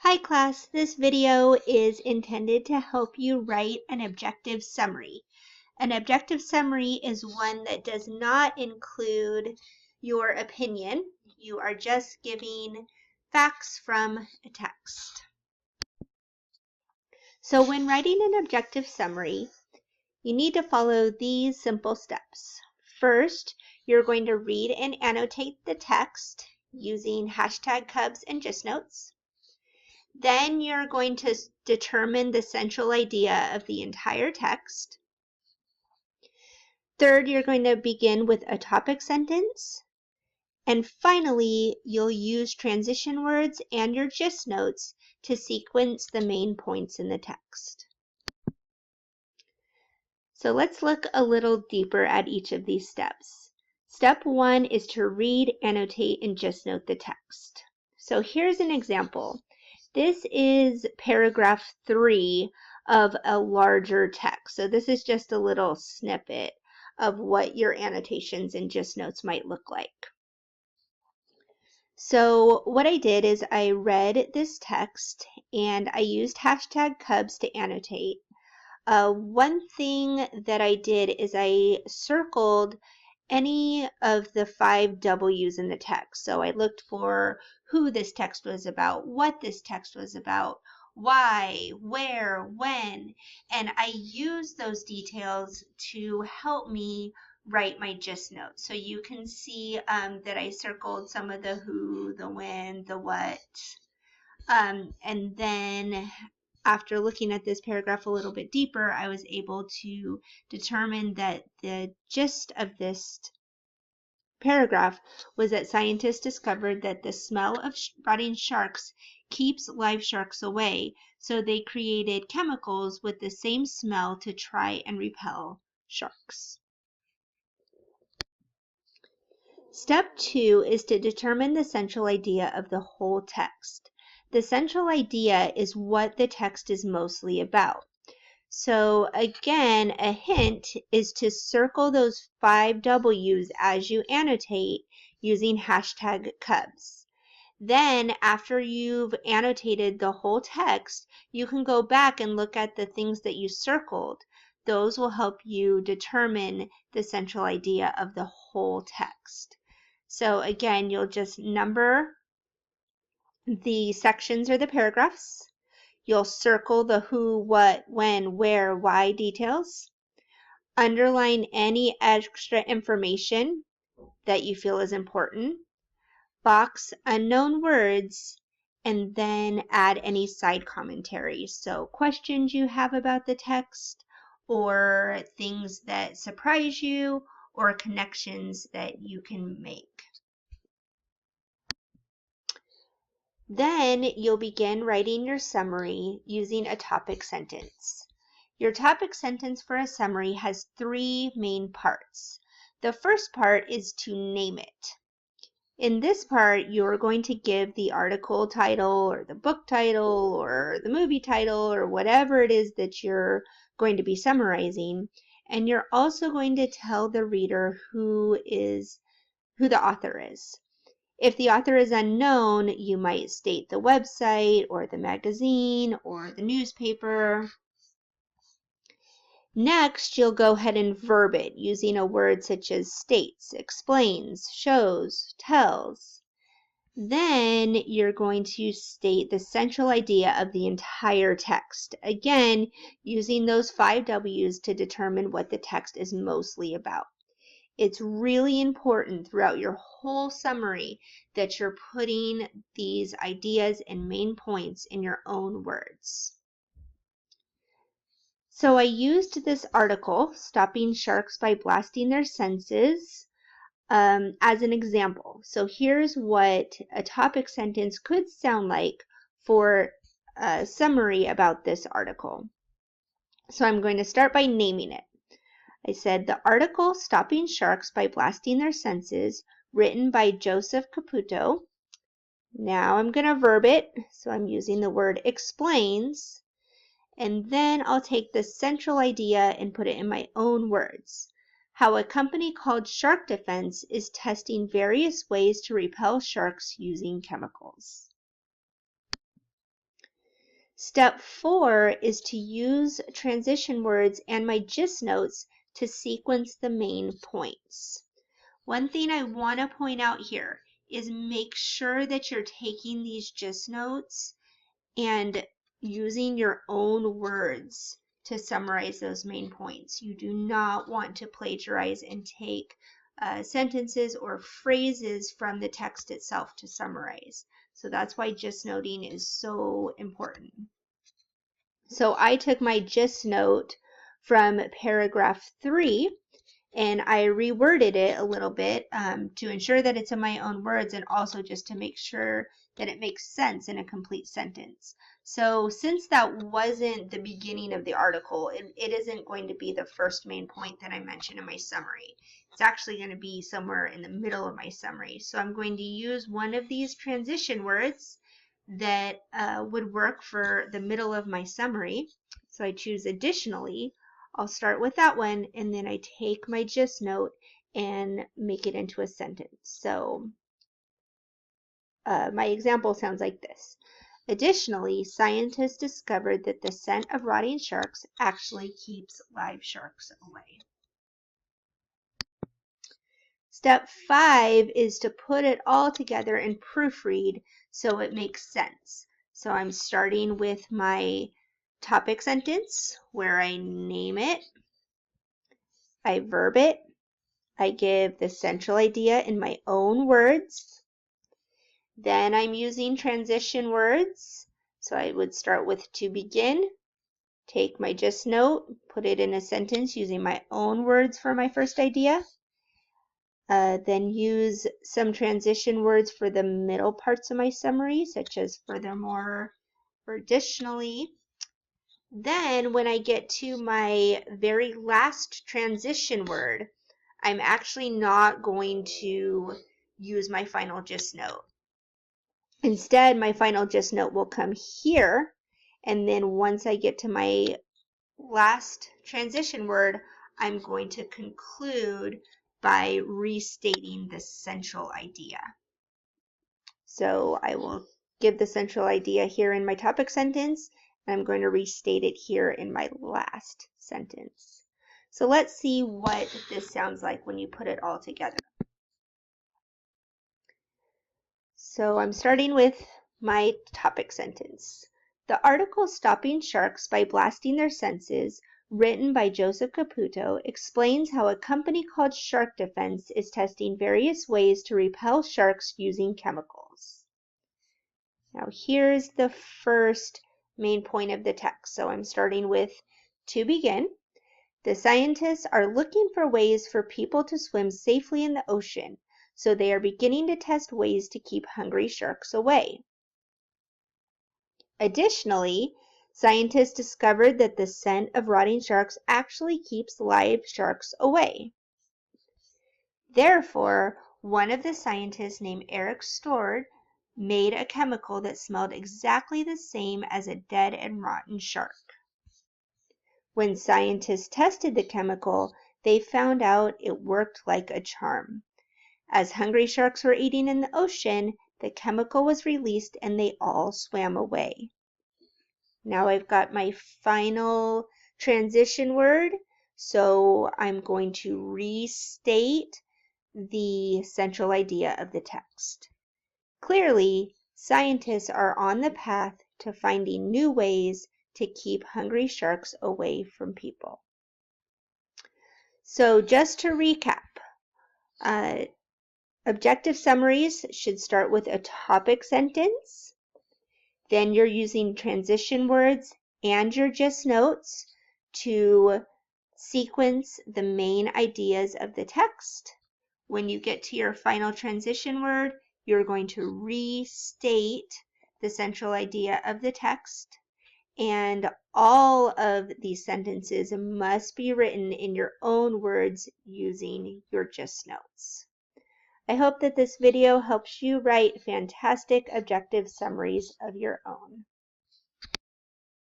Hi class, this video is intended to help you write an objective summary. An objective summary is one that does not include your opinion. You are just giving facts from a text. So when writing an objective summary, you need to follow these simple steps. First, you're going to read and annotate the text using hashtag Cubs and GistNotes. Then you're going to determine the central idea of the entire text. Third, you're going to begin with a topic sentence. And finally, you'll use transition words and your gist notes to sequence the main points in the text. So let's look a little deeper at each of these steps. Step 1 is to read, annotate, and gist note the text. So here's an example. This is paragraph 3 of a larger text. So this is just a little snippet of what your annotations and gist notes might look like. So what I did is I read this text and I used hashtag Cubs to annotate. One thing that I did is I circled any of the 5 W's in the text. So I looked for who this text was about, what this text was about, why, where, when, and I used those details to help me write my gist note. So you can see that I circled some of the who, the when, the what, and then after looking at this paragraph a little bit deeper, I was able to determine that the gist of this paragraph was that scientists discovered that the smell of rotting sharks keeps live sharks away, so they created chemicals with the same smell to try and repel sharks. Step 2 is to determine the central idea of the whole text. The central idea is what the text is mostly about. So again, a hint is to circle those 5 W's as you annotate using hashtag Cubs. Then after you've annotated the whole text, you can go back and look at the things that you circled. Those will help you determine the central idea of the whole text. So again, you'll just number the sections or the paragraphs. You'll circle the who, what, when, where, why details. Underline any extra information that you feel is important. Box unknown words, and then add any side commentary. So questions you have about the text, or things that surprise you, or connections that you can make. Then you'll begin writing your summary using a topic sentence. Your topic sentence for a summary has 3 main parts. The first part is to name it. In this part, you're going to give the article title or the book title or the movie title or whatever it is that you're going to be summarizing, and you're also going to tell the reader who the author is. If the author is unknown, you might state the website or the magazine or the newspaper. Next, you'll go ahead and verb it using a word such as states, explains, shows, tells. Then you're going to state the central idea of the entire text. Again, using those 5 W's to determine what the text is mostly about. It's really important throughout your whole summary that you're putting these ideas and main points in your own words. So I used this article, Stopping Sharks by Blasting Their Senses, as an example. So here's what a topic sentence could sound like for a summary about this article. So I'm going to start by naming it. I said the article Stopping Sharks by Blasting Their Senses, written by Joseph Caputo. Now I'm going to verb it, so I'm using the word explains, and then I'll take the central idea and put it in my own words. How a company called Shark Defense is testing various ways to repel sharks using chemicals. Step 4 is to use transition words and my gist notes to sequence the main points. One thing I want to point out here is make sure that you're taking these gist notes and using your own words to summarize those main points. You do not want to plagiarize and take sentences or phrases from the text itself to summarize. So that's why gist noting is so important. So I took my gist note from paragraph 3 and I reworded it a little bit to ensure that it's in my own words and also just to make sure that it makes sense in a complete sentence. So since that wasn't the beginning of the article, it isn't going to be the first main point that I mentioned in my summary. It's actually going to be somewhere in the middle of my summary. So I'm going to use one of these transition words that would work for the middle of my summary. So I choose additionally. I'll start with that one and then I take my gist note and make it into a sentence. So my example sounds like this. Additionally, scientists discovered that the scent of rotting sharks actually keeps live sharks away. Step 5 is to put it all together and proofread so it makes sense. So I'm starting with my topic sentence where I name it, I verb it, I give the central idea in my own words. Then I'm using transition words. So I would start with to begin, take my gist note, put it in a sentence using my own words for my first idea. Then use some transition words for the middle parts of my summary, such as furthermore or additionally. Then when I get to my very last transition word, I'm actually not going to use my final gist note. Instead, my final gist note will come here, and then once I get to my last transition word, I'm going to conclude by restating the central idea. So I will give the central idea here in my topic sentence, and I'm going to restate it here in my last sentence. So let's see what this sounds like when you put it all together. So I'm starting with my topic sentence. The article Stopping Sharks by Blasting Their Senses, written by Joseph Caputo, explains how a company called Shark Defense is testing various ways to repel sharks using chemicals. Now here's the first main point of the text. So I'm starting with to begin. The scientists are looking for ways for people to swim safely in the ocean, so they are beginning to test ways to keep hungry sharks away. Additionally, scientists discovered that the scent of rotting sharks actually keeps live sharks away. Therefore, one of the scientists named Eric Stored made a chemical that smelled exactly the same as a dead and rotten shark. When scientists tested the chemical, they found out it worked like a charm. As hungry sharks were eating in the ocean, the chemical was released and they all swam away. Now I've got my final transition word, so I'm going to restate the central idea of the text. Clearly, scientists are on the path to finding new ways to keep hungry sharks away from people. So just to recap, objective summaries should start with a topic sentence. Then you're using transition words and your gist notes to sequence the main ideas of the text. When you get to your final transition word, you're going to restate the central idea of the text. And all of these sentences must be written in your own words using your gist notes. I hope that this video helps you write fantastic objective summaries of your own.